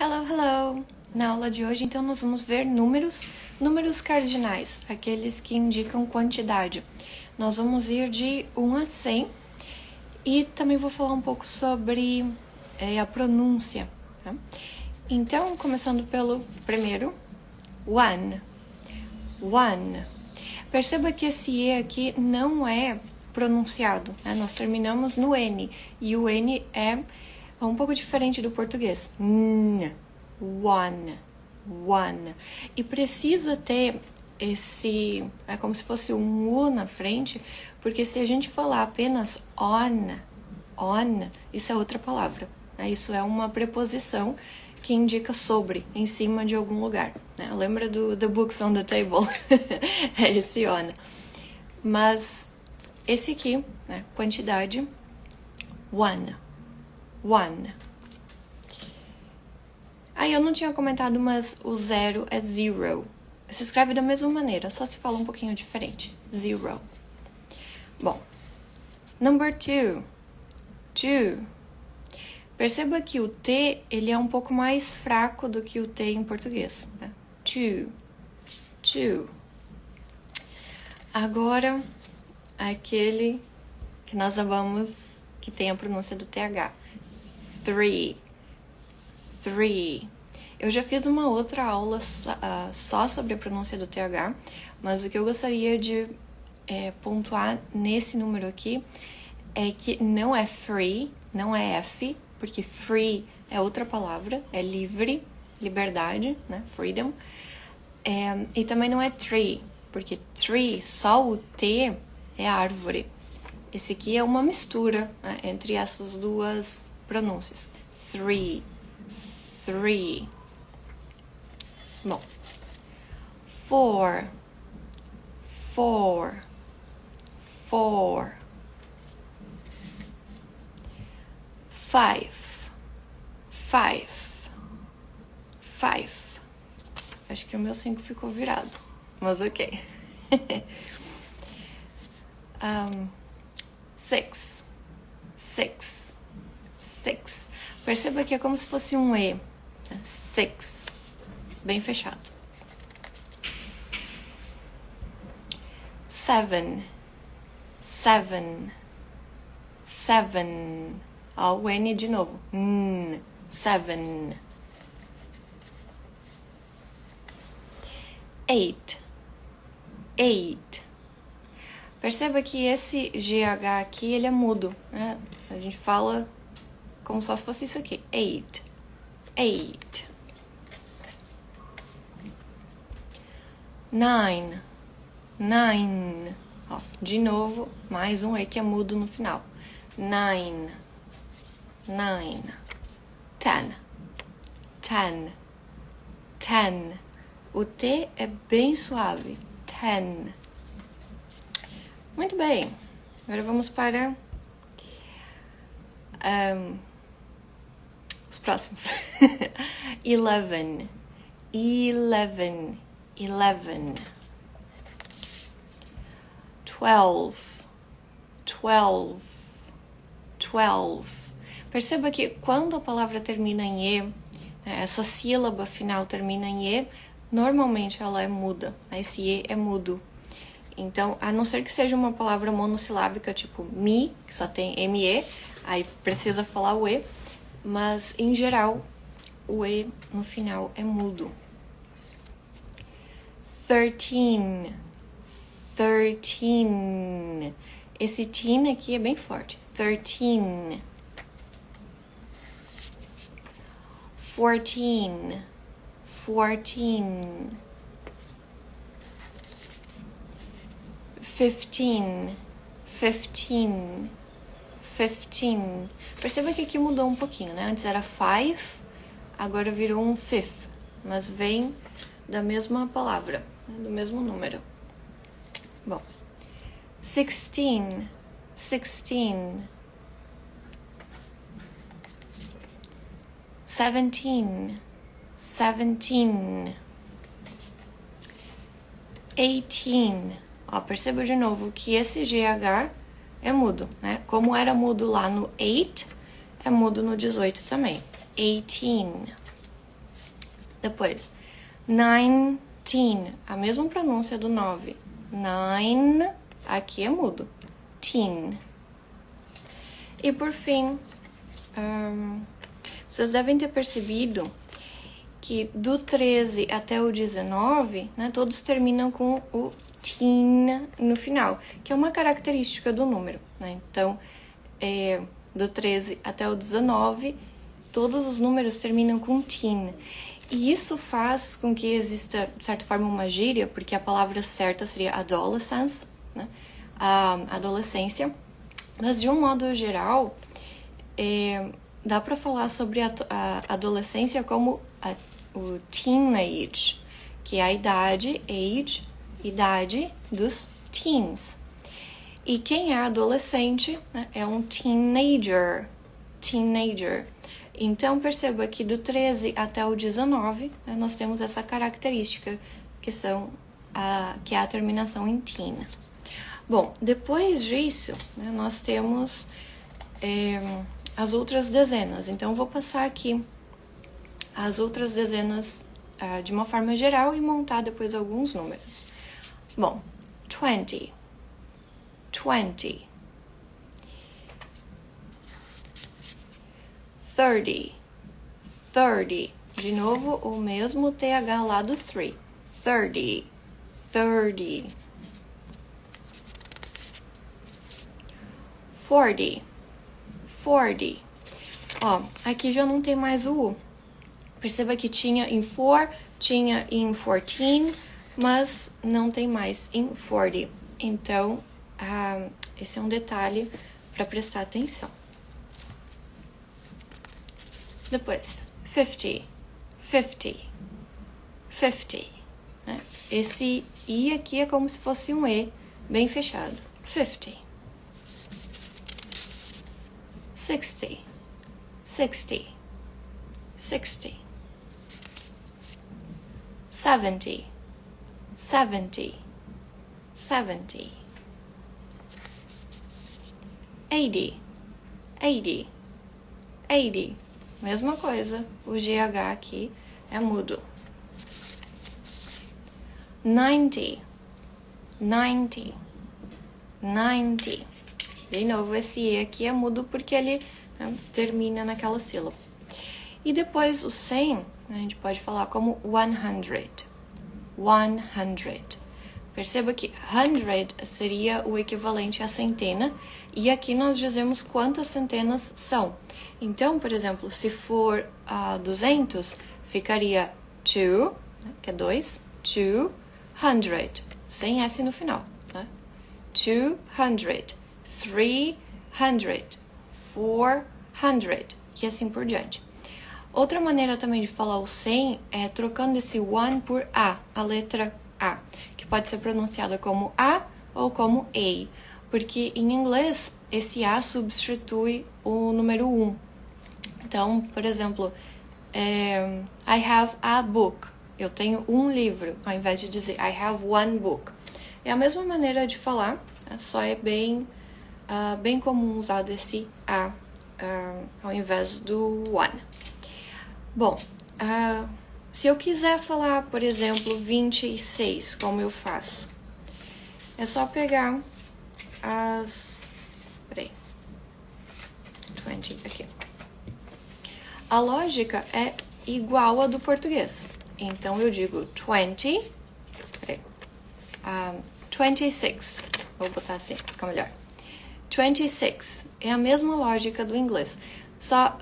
Hello, hello! Na aula de hoje, então, nós vamos ver números cardinais, aqueles que indicam quantidade. Nós vamos ir de 1 a 100 e também vou falar um pouco sobre a pronúncia. Tá? Então, começando pelo primeiro, one. Perceba que esse E aqui não é pronunciado, né? Nós terminamos no N, e o N é um pouco diferente do português. One. E precisa ter esse, é como se fosse um U na frente, porque se a gente falar apenas on, isso é outra palavra, né? Isso é uma preposição que indica sobre, em cima de algum lugar, né? Lembra do The Books on the Table? É esse on. Mas esse aqui, né? Quantidade, one. Aí eu não tinha comentado, mas o zero é zero. Se escreve da mesma maneira, só se fala um pouquinho diferente. Zero. Bom, number two. Perceba que o T, ele é um pouco mais fraco do que o T em português. Né? Two. Agora, aquele que nós amamos, que tem a pronúncia do TH. Three. Eu já fiz uma outra aula só sobre a pronúncia do TH, mas o que eu gostaria de pontuar nesse número aqui é que não é free, não é F, porque free é outra palavra, é livre, liberdade, né? Freedom. E também não é tree, porque tree, só o T é árvore. Esse aqui é uma mistura, né, entre essas duas pronúncias. Three. Bom. Four. Five. Acho que o meu 5 ficou virado, mas ok. Six. Perceba que é como se fosse um E. Six. Bem fechado. Seven. Ó, o N de novo. Seven. Eight. Perceba que esse GH aqui, ele é mudo, né? A gente fala como só se fosse isso aqui. Eight. Nine. Ó, de novo, mais um E que é mudo no final. Nine. Ten. O T é bem suave. Ten. Muito bem. Agora vamos para os próximos. 11. 12. Perceba que quando a palavra termina em E, essa sílaba final termina em E, normalmente ela é muda. Esse E é mudo. Então, a não ser que seja uma palavra monossilábica, tipo mi, que só tem ME, aí precisa falar o E, mas em geral o E no final é mudo. 13. Esse teen aqui é bem forte. 13. 14. 15. Perceba que aqui mudou um pouquinho, né? Antes era 5, agora virou um fifth, mas vem da mesma palavra, né? Do mesmo número. Bom, 16. 17. 18. Ó, perceba de novo que esse GH é mudo, né? Como era mudo lá no 8, é mudo no 18 também. 18. Depois, 19, a mesma pronúncia do 9. 9, aqui é mudo. Teen. E por fim, vocês devem ter percebido que do 13 até o 19, né, todos terminam com o teen no final, que é uma característica do número, né? Então, do 13 até o 19, todos os números terminam com teen. E isso faz com que exista, de certa forma, uma gíria, porque a palavra certa seria adolescence, né? A adolescência. Mas, de um modo geral, dá para falar sobre a adolescência como o teenage, que é a idade dos teens. E quem é adolescente, né, é um teenager. Então, perceba que do 13 até o 19, né, nós temos essa característica, que é a terminação em teen. Bom, depois disso, né, nós temos as outras dezenas. Então, eu vou passar aqui as outras dezenas de uma forma geral e montar depois alguns números. Bom, 20. 30. De novo, o mesmo TH lá do 3. 30. 40. Ó, aqui já não tem mais o U. Perceba que tinha em 4, tinha em 14, mas não tem mais em 40. Então, esse é um detalhe para prestar atenção. Depois, 50. Né? Esse I aqui é como se fosse um E bem fechado. 50. 60. 70. 80. Mesma coisa, o GH aqui é mudo. 90. De novo, esse E aqui é mudo porque ele, né, termina naquela sílaba. E depois o 100, né, a gente pode falar como 100. Perceba que 100 seria o equivalente à centena, e aqui nós dizemos quantas centenas são. Então, por exemplo, se for 200, ficaria 2, né, que é 2, 200, sem S no final, né? 200, 300, 400, e assim por diante. Outra maneira também de falar o 100 é trocando esse 1 por A, a letra A, que pode ser pronunciada como A ou como A, porque em inglês esse A substitui o número 1. Então, por exemplo, I have a book, eu tenho um livro, ao invés de dizer I have one book. É a mesma maneira de falar, só é bem comum usar esse A ao invés do one. Bom, se eu quiser falar, por exemplo, 26, como eu faço? É só pegar as... Peraí. 20 aqui. A lógica é igual à do português. Então, eu digo 20... Peraí. 26. Vou botar assim, fica melhor. 26. É a mesma lógica do inglês. Só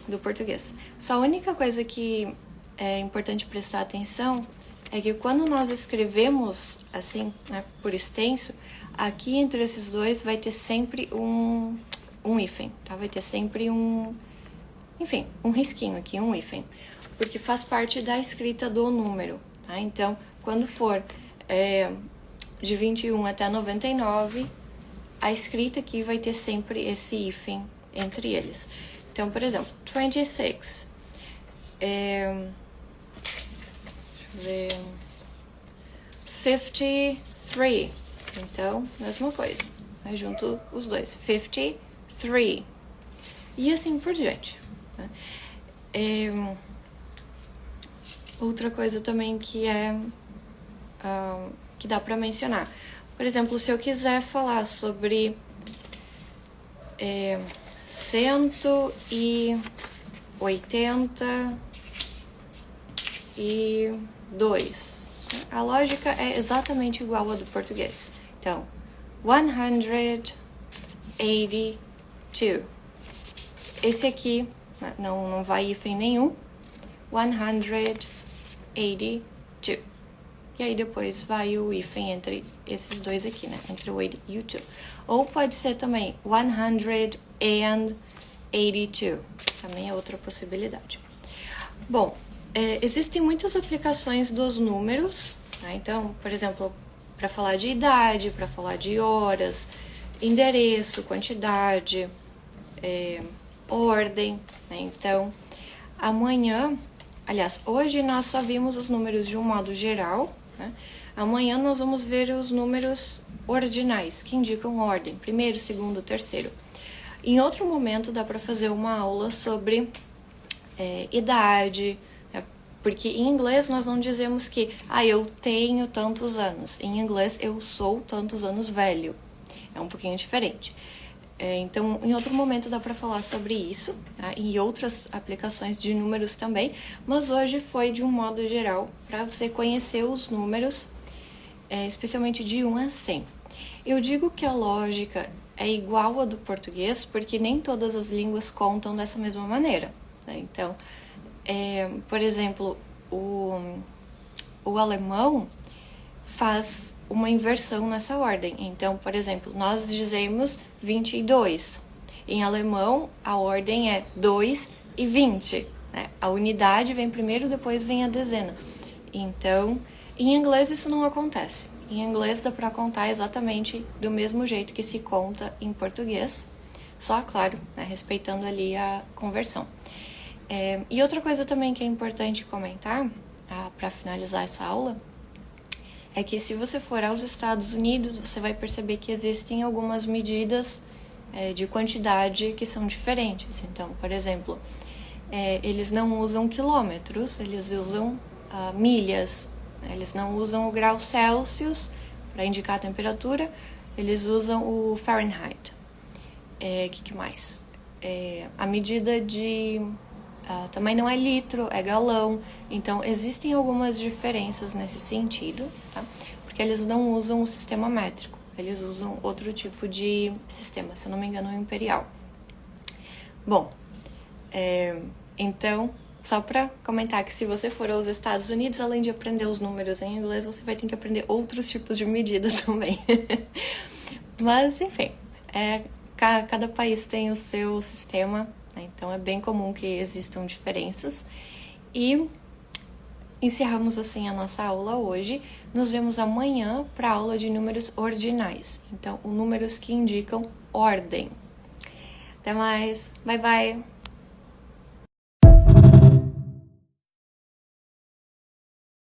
do português. Só a única coisa que é importante prestar atenção é que quando nós escrevemos assim, né, por extenso, aqui entre esses dois vai ter sempre um hífen, tá? Vai ter sempre um risquinho aqui, um hífen, porque faz parte da escrita do número, tá? Então, quando for de 21 até 99, a escrita aqui vai ter sempre esse hífen entre eles. Então, por exemplo, 26. Deixa eu ver. 53. Então, mesma coisa. Aí junto os dois. 53. E assim por diante. Né? outra coisa também que que dá para mencionar. Por exemplo, se eu quiser falar sobre 182, a lógica é exatamente igual à do português. Então, 182. Esse aqui não vai hífen nenhum. 182. E aí depois vai o hífen entre esses dois aqui, né? Entre o 80 e o 2. Ou pode ser também 182. Também é outra possibilidade. Bom, existem muitas aplicações dos números, tá? Então, por exemplo, para falar de idade, para falar de horas, endereço, quantidade, ordem, né? Então, amanhã, aliás, hoje nós só vimos os números de um modo geral, né? Amanhã nós vamos ver os números ordinais, que indicam ordem, primeiro, segundo, terceiro. Em outro momento dá para fazer uma aula sobre idade, né? Porque em inglês nós não dizemos que eu tenho tantos anos. Em inglês eu sou tantos anos velho. É um pouquinho diferente. Então, em outro momento dá para falar sobre isso, tá? E outras aplicações de números também, mas hoje foi de um modo geral para você conhecer os números, especialmente de 1 a 100. Eu digo que a lógica é igual à do português porque nem todas as línguas contam dessa mesma maneira, né? Então, por exemplo, o alemão faz uma inversão nessa ordem. Então, por exemplo, nós dizemos 22. Em alemão, a ordem é 2 e 20. Né? A unidade vem primeiro, depois vem a dezena. Então, em inglês isso não acontece. Em inglês dá para contar exatamente do mesmo jeito que se conta em português, só, claro, né, respeitando ali a conversão. E outra coisa também que é importante comentar, para finalizar essa aula, é que se você for aos Estados Unidos, você vai perceber que existem algumas medidas de quantidade que são diferentes. Então, por exemplo, eles não usam quilômetros, eles usam milhas. Eles não usam o grau Celsius para indicar a temperatura, eles usam o Fahrenheit. Que mais? A medida também não é litro, é galão. Então, existem algumas diferenças nesse sentido, tá? Porque eles não usam o sistema métrico, eles usam outro tipo de sistema, se eu não me engano, o imperial. Bom, então, só para comentar que se você for aos Estados Unidos, além de aprender os números em inglês, você vai ter que aprender outros tipos de medida também. Mas, enfim, cada país tem o seu sistema, né? Então é bem comum que existam diferenças. E encerramos assim a nossa aula hoje. Nos vemos amanhã para a aula de números ordinais. Então, números que indicam ordem. Até mais. Bye, bye.